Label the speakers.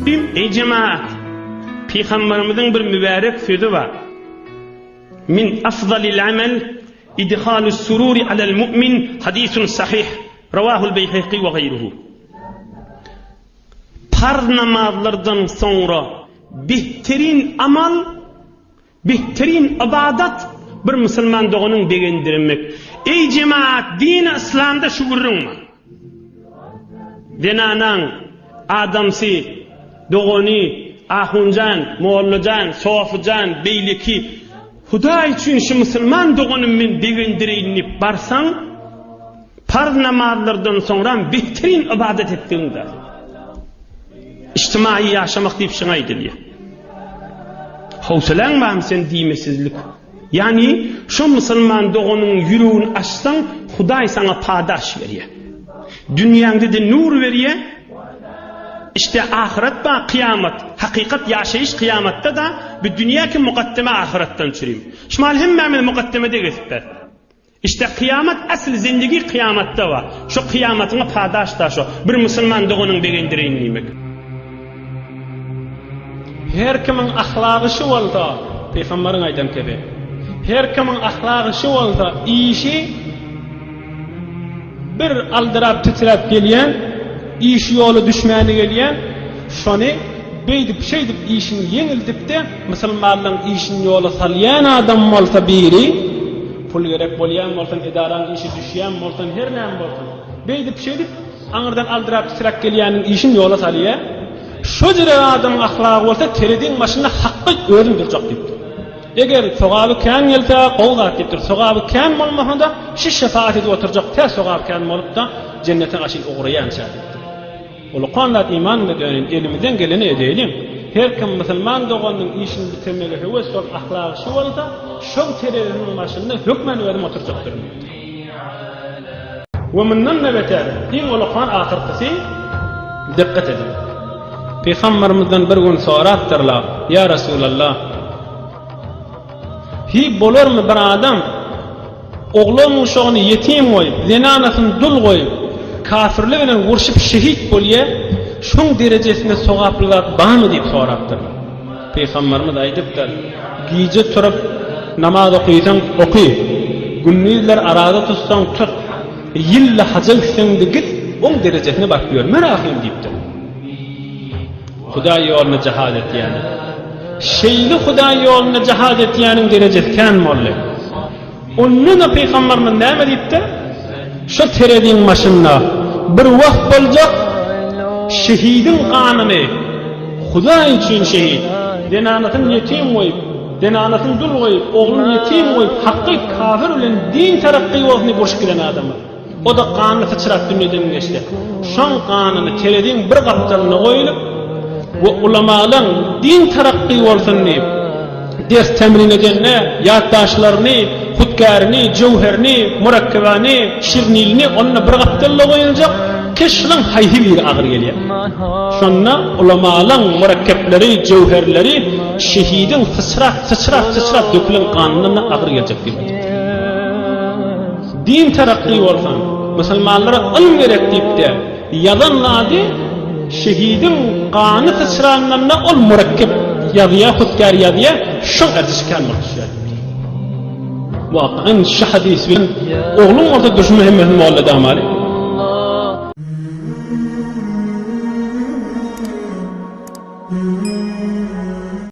Speaker 1: Müslim ey cemaat Peygamberimizin bir mübarek sözü var. Min afdalil amel idhalus sururi alel mu'min hadisun sahih ravahul Beyhaqi ve gayruhu. Farz namazlardan sonra behterin amal, behterin ibadat bir Müslüman doğunun beğendirmek. Ey cemaat, din-i İslam'da şu görünme. Denanan, adamsi, doğuni, ahuncan, moğollucan, sofucan, beyleki, Huda için şu Müslüman doğunun men beğendireyinip barsan, farz namazlardan sonra behterin ibadet ettiğinde, İçtimai yaşamak deyip şuna ediliyor. Havsalan var mı sen dimesizlik? Yani şu Müslüman doğunun yüreğini açsan, Huday sana padaş veriyor. Dünyanda da nur veriyor. İşte ahiret ve kıyamet. Hakikat yaşayış kıyamette da bir dünya ki mukaddeme ahiretten çürüyüm. Şimal hemmemiz mukaddemede geçipler. İşte kıyamet asıl zindagi kıyamette var. Şu kıyametine padaş da şu. Bir Müslüman doğunun beğendireyin demek. Her kimin ahlakı şu oldu, Peygamberin aydan gibi. Her kimin ahlakı şu oldu, işi bir aldırap titrap geliyen, iş yolu düşmanı geliyen, şunu beydip şeydip işini yenildip de, Müslümanların işini yolu salayan adam olsa biri, pul gerek bolyan olsan, idaran işi düşüyen olsan, her neyem olsan, beydip şeydip, anırdan aldırap titrap geliyenin işini yolu salayan, şu cire adamın ahlakı olsa teredin başında hakkı özüm duracak deyiptir. Eğer sogabı kan yelse qolgat deyiptir. Sogabı kan olmahında şu şefaat edip oturacak. Tez sogabı kan olup da cennete aşık uğrayan deyiptir. Olu qanlat imanla dönün elimizden geleni edelim. Her kim Müslüman doğanın işini bitirmeli hüves sol ahlakı şu olsa şu teredin başında hükmen özüm oturacaktır. Ve minnan nebeter. Din olu qan ahirkisi dikkat edin. Peygamberimizden bir gün so'rabdirlar, ya Resulallah, hi bo'lar mı bir adam o'g'lon uşağını yetim qo'yib, zinanasini dul qo'yib, kafirlik bilan urushib shahid bo'lya, shung darajasida sog'aplar bormi deb so'rabdirlar. Peygamberimiz aytibdir, gece turib namoz o'qiysang o'qiy, günnizlar arada tutsang tut, yilla hajil qilsang git, o'ng darajasini bakıyor, merahim deyipdir. Xudo yo'lini jihad etgani. Şeyli Xudo yo'lini jihad etganing darajasi kam mo'lla. Onun da Peygamberimiz nima deydi? Şu teredin başında bir vaqt bo'lacak, şehidin qanını Xudo için şehid, denanatını yetim qo'yib, denanatını dul qo'yib, o'g'lini yetim qo'yib, haqqi kafir bilan din taraqqi yo'lini boshqa kiren adam. O da qanını sıçrab dunyodan geçti. Şon qanını teredin bir qaptalına qo'yilib ve ulamadan din terakki olsun deyip ders temrin edenine yaddaşlarını, hutkarını, cevherini, murakkabani, şirnilini onunla bir kaptalla koyulacak kişinin hayhi bir ağır geliyor. Şunla ulamadan murakkabları, cevherleri şehidin sıçrak dökülen kanununa ağır gelecek gibi. Din terakki olsun Müslümanlara ilm gerek deyip de yalanladı şehidin kanı sıçranlarına ol murakkab yazıya, hutkar yazıya şun ertesi kalmamışlar. Vakıın şu hadis bilen oğlum orta düşme hemmetin muallada amali.